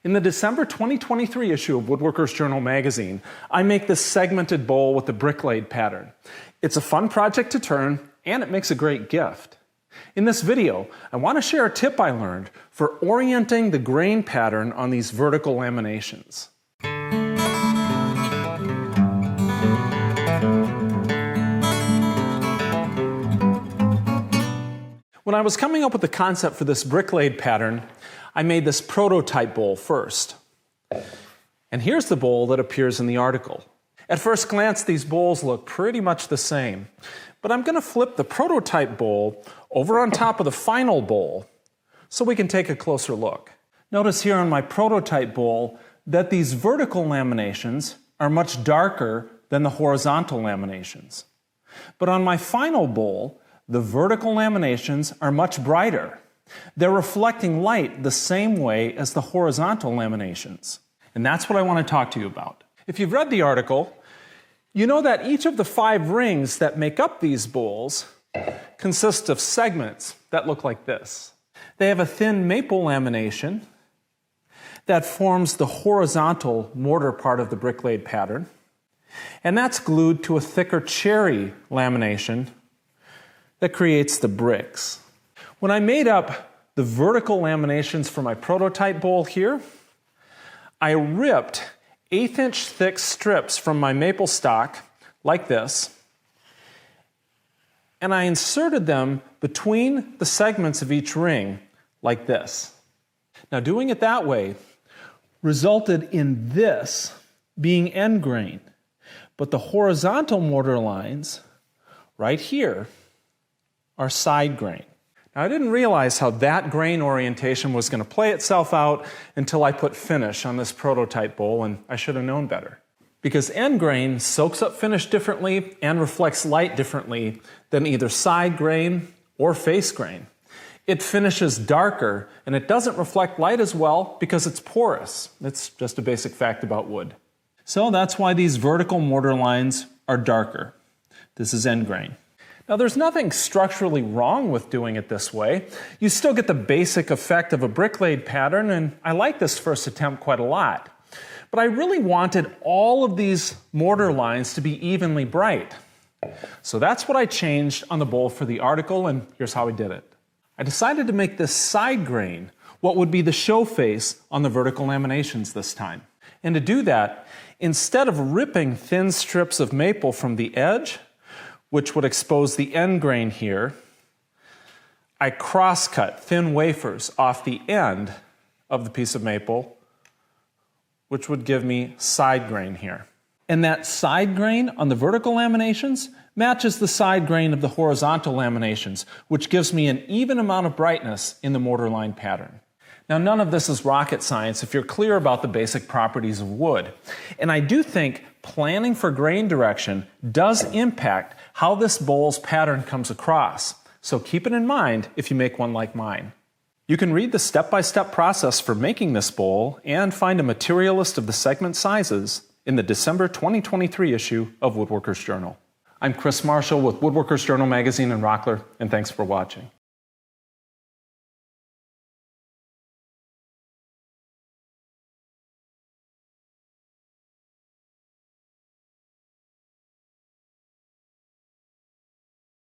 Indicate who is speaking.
Speaker 1: In the December 2023 issue of Woodworker's Journal magazine, I make this segmented bowl with the brick-laid pattern. It's a fun project to turn, and it makes a great gift. In this video, I want to share a tip I learned for orienting the grain pattern on these vertical laminations. When I was coming up with the concept for this brick-laid pattern, I made this prototype bowl first. And here's the bowl that appears in the article. At first glance, these bowls look pretty much the same, but I'm going to flip the prototype bowl over on top of the final bowl so we can take a closer look. Notice here on my prototype bowl that these vertical laminations are much darker than the horizontal laminations. But on my final bowl, the vertical laminations are much brighter. They're reflecting light the same way as the horizontal laminations. And that's what I want to talk to you about. If you've read the article, you know that each of the 5 rings that make up these bowls consist of segments that look like this. They have a thin maple lamination that forms the horizontal mortar part of the brick-laid pattern, and that's glued to a thicker cherry lamination that creates the bricks. When I made up the vertical laminations for my prototype bowl here, I ripped 1/8-inch thick strips from my maple stock, like this, and I inserted them between the segments of each ring, like this. Now, doing it that way resulted in this being end grain, but the horizontal mortar lines, right here, are side grain. Now, I didn't realize how that grain orientation was going to play itself out until I put finish on this prototype bowl, and I should have known better. Because end grain soaks up finish differently and reflects light differently than either side grain or face grain. It finishes darker, and it doesn't reflect light as well because it's porous. It's just a basic fact about wood. So that's why these vertical mortar lines are darker. This is end grain. Now, there's nothing structurally wrong with doing it this way. You still get the basic effect of a brick-laid pattern, and I like this first attempt quite a lot. But I really wanted all of these mortar lines to be evenly bright. So that's what I changed on the bowl for the article, and here's how I did it. I decided to make this side grain what would be the show face on the vertical laminations this time. And to do that, instead of ripping thin strips of maple from the edge, which would expose the end grain here, I cross-cut thin wafers off the end of the piece of maple, which would give me side grain here. And that side grain on the vertical laminations matches the side grain of the horizontal laminations, which gives me an even amount of brightness in the mortar line pattern. Now, none of this is rocket science if you're clear about the basic properties of wood. And I do think planning for grain direction does impact how this bowl's pattern comes across. So keep it in mind if you make one like mine. You can read the step-by-step process for making this bowl and find a material list of the segment sizes in the December 2023 issue of Woodworker's Journal. I'm Chris Marshall with Woodworker's Journal magazine in Rockler, and thanks for watching.